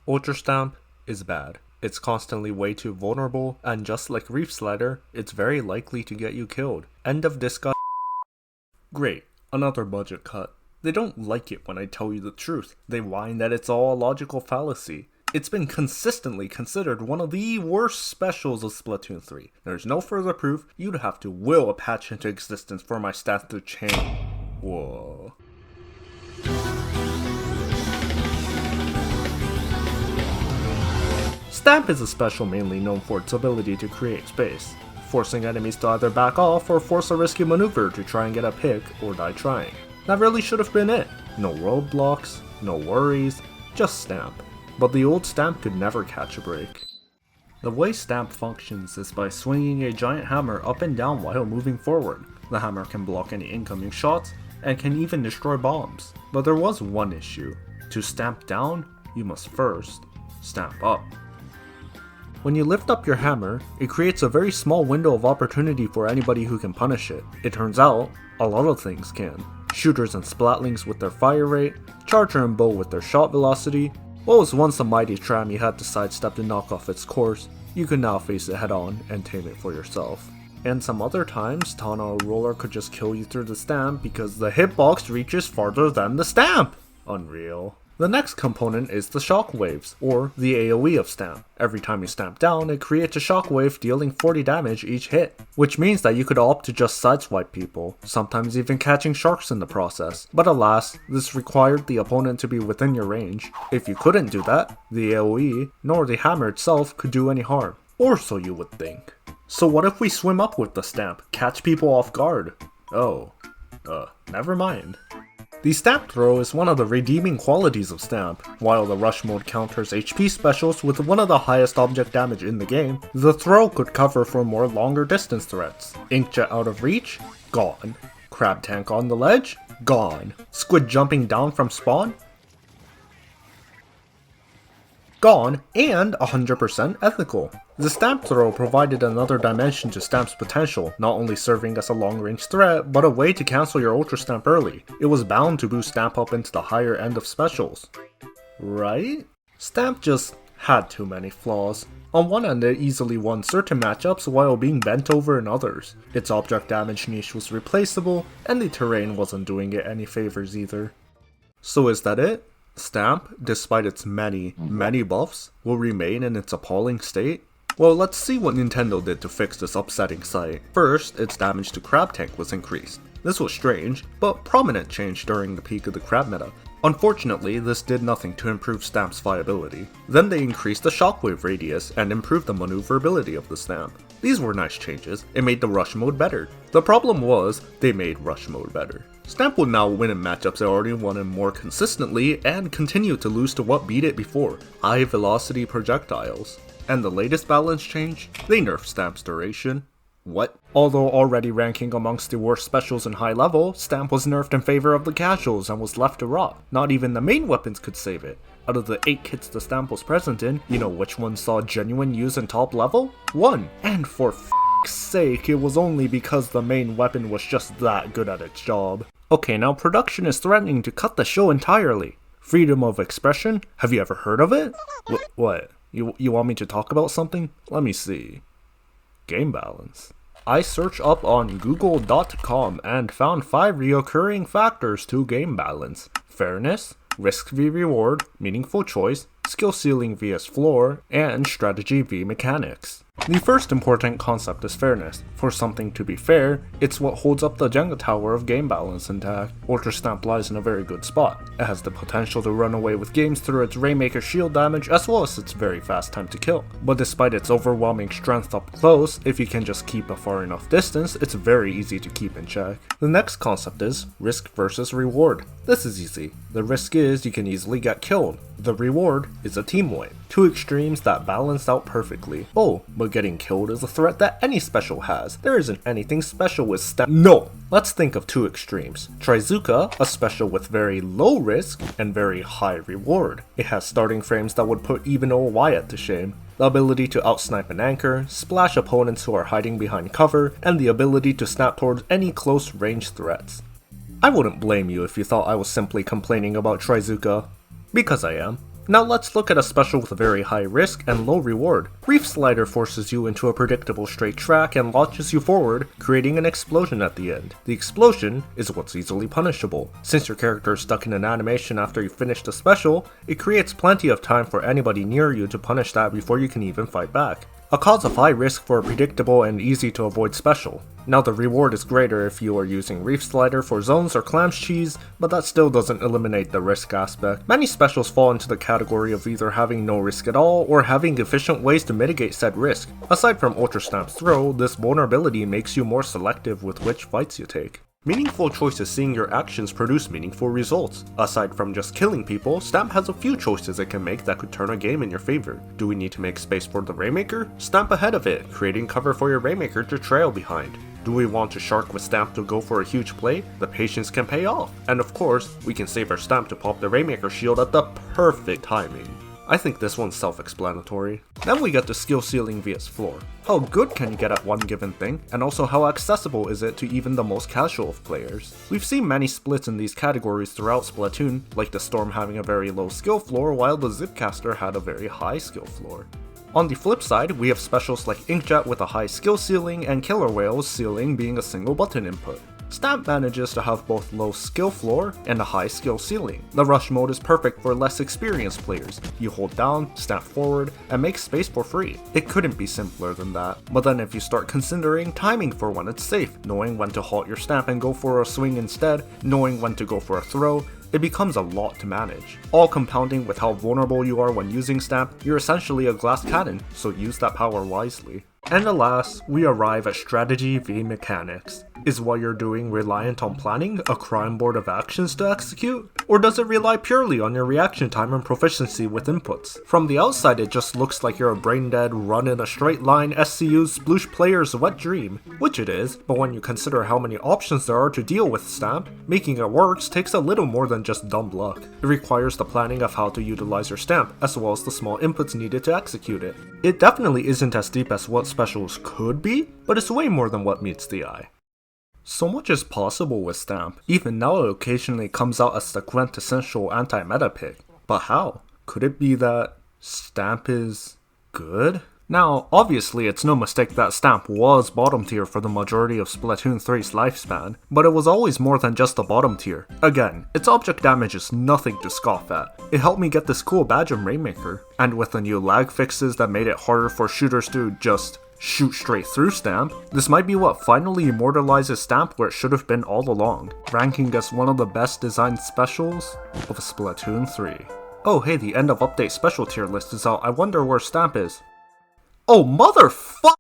Ultra Stamp is bad. It's constantly way too vulnerable, and just like Reef Slider, it's very likely to get you killed. End of discussion. Great, another budget cut. They don't like it when I tell you the truth. They whine that it's all a logical fallacy. It's been consistently considered one of the worst specials of Splatoon 3. There's no further proof. You'd have to will a patch into existence for my stats to change. Whoa. Stamp is a special mainly known for its ability to create space, forcing enemies to either back off or force a risky maneuver to try and get a pick or die trying. That really should have been it. No roadblocks, no worries, just Stamp. But the old Stamp could never catch a break. The way Stamp functions is by swinging a giant hammer up and down while moving forward. The hammer can block any incoming shots and can even destroy bombs. But there was one issue. To stamp down, you must first stamp up. When you lift up your hammer, it creates a very small window of opportunity for anybody who can punish it. It turns out, a lot of things can. Shooters and splatlings with their fire rate, charger and bow with their shot velocity. What was once a mighty tram you had to sidestep to knock off its course, you can now face it head on and tame it for yourself. And some other times, Tana or Roller could just kill you through the stamp because the hitbox reaches farther than the stamp! Unreal. The next component is the shockwaves, or the AoE of Stamp. Every time you stamp down, it creates a shockwave dealing 40 damage each hit, which means that you could opt to just sideswipe people, sometimes even catching sharks in the process. But alas, this required the opponent to be within your range. If you couldn't do that, the AoE, nor the hammer itself could do any harm. Or so you would think. So what if we swim up with the Stamp, catch people off guard? Oh, never mind. The Stamp Throw is one of the redeeming qualities of Stamp. While the Rush mode counters HP specials with one of the highest object damage in the game, the throw could cover for more longer distance threats. Inkjet out of reach? Gone. Crab tank on the ledge? Gone. Squid jumping down from spawn? Gone, and 100% ethical. The Stamp Throw provided another dimension to Stamp's potential, not only serving as a long-range threat, but a way to cancel your Ultra Stamp early. It was bound to boost Stamp up into the higher end of specials. Right? Stamp just had too many flaws. On one end, it easily won certain matchups while being bent over in others. Its object damage niche was replaceable, and the terrain wasn't doing it any favors either. So is that it? Stamp, despite its many buffs, will remain in its appalling state? Well, let's see what Nintendo did to fix this upsetting sight. First, its damage to Crab Tank was increased. This was strange, but prominent change during the peak of the Crab meta. Unfortunately, this did nothing to improve Stamp's viability. Then they increased the shockwave radius and improved the maneuverability of the Stamp. These were nice changes. It made the Rush mode better. The problem was, they made Rush mode better. Stamp would now win in matchups it already won in more consistently and continue to lose to what beat it before, high velocity projectiles. And the latest balance change? They nerfed Stamp's duration. What? Although already ranking amongst the worst specials in high level, Stamp was nerfed in favor of the casuals and was left to rot. Not even the main weapons could save it. Out of the 8 kits the Stamp was present in, you know which one saw genuine use in top level? 1! And for f***'s sake, it was only because the main weapon was just that good at its job. Okay, now production is threatening to cut the show entirely. Freedom of expression? Have you ever heard of it? What? You want me to talk about something? Let me see. Game balance. I searched up on google.com and found 5 reoccurring factors to game balance. Fairness, risk v reward, meaningful choice, skill ceiling vs floor, and strategy v mechanics. The first important concept is fairness. For something to be fair, it's what holds up the Jenga tower of game balance intact. Ultra Stamp lies in a very good spot. It has the potential to run away with games through its Rainmaker shield damage as well as its very fast time to kill. But despite its overwhelming strength up close, if you can just keep a far enough distance, it's very easy to keep in check. The next concept is risk versus reward. This is easy. The risk is you can easily get killed. The reward is a team wipe. Two extremes that balance out perfectly. Oh, but getting killed is a threat that any special has. There isn't anything special with Stamp. No! Let's think of two extremes. Trizuka, a special with very low risk and very high reward. It has starting frames that would put even old Wyatt to shame. The ability to outsnipe an anchor, splash opponents who are hiding behind cover, and the ability to snap towards any close range threats. I wouldn't blame you if you thought I was simply complaining about Trizuka. Because I am. Now let's look at a special with a very high risk and low reward. Reef Slider forces you into a predictable straight track and launches you forward, creating an explosion at the end. The explosion is what's easily punishable. Since your character is stuck in an animation after you finish the special, it creates plenty of time for anybody near you to punish that before you can even fight back. A cause of high risk for a predictable and easy to avoid special. Now the reward is greater if you are using Reef Slider for zones or Clam's Cheese, but that still doesn't eliminate the risk aspect. Many specials fall into the category of either having no risk at all or having efficient ways to mitigate said risk. Aside from Ultra Stamp's throw, this vulnerability makes you more selective with which fights you take. Meaningful choice is seeing your actions produce meaningful results. Aside from just killing people, Stamp has a few choices it can make that could turn a game in your favor. Do we need to make space for the Rainmaker? Stamp ahead of it, creating cover for your Rainmaker to trail behind. Do we want to shark with Stamp to go for a huge play? The patience can pay off. And of course, we can save our Stamp to pop the Rainmaker shield at the perfect timing. I think this one's self-explanatory. Then we get the skill ceiling vs floor. How good can you get at one given thing, and also how accessible is it to even the most casual of players? We've seen many splits in these categories throughout Splatoon, like the Storm having a very low skill floor while the Zipcaster had a very high skill floor. On the flip side, we have specials like Inkjet with a high skill ceiling and Killer Whale's ceiling being a single button input. Stamp manages to have both low skill floor and a high skill ceiling. The rush mode is perfect for less experienced players. You hold down, stamp forward, and make space for free. It couldn't be simpler than that. But then if you start considering timing for when it's safe, knowing when to halt your stamp and go for a swing instead, knowing when to go for a throw, it becomes a lot to manage. All compounding with how vulnerable you are when using Stamp, you're essentially a glass cannon, so use that power wisely. And alas, we arrive at strategy v mechanics. Is what you're doing reliant on planning a crime board of actions to execute? Or does it rely purely on your reaction time and proficiency with inputs? From the outside it just looks like you're a brain-dead, run in a straight line SCU sploosh player's wet dream, which it is, but when you consider how many options there are to deal with Stamp, making it work takes a little more than just dumb luck. It requires the planning of how to utilize your Stamp, as well as the small inputs needed to execute it. It definitely isn't as deep as what specials could be, but it's way more than what meets the eye. So much is possible with Stamp. Even now it occasionally comes out as the quintessential anti-meta pick. But how? Could it be that Stamp is good? Now, obviously it's no mistake that Stamp was bottom tier for the majority of Splatoon 3's lifespan, but it was always more than just the bottom tier. Again, its object damage is nothing to scoff at. It helped me get this cool badge in Rainmaker, and with the new lag fixes that made it harder for shooters to just shoot straight through Stamp, this might be what finally immortalizes Stamp where it should have been all along, ranking as one of the best designed specials of Splatoon 3. Oh hey, the end of update special tier list is out, I wonder where Stamp is. Oh motherfuck!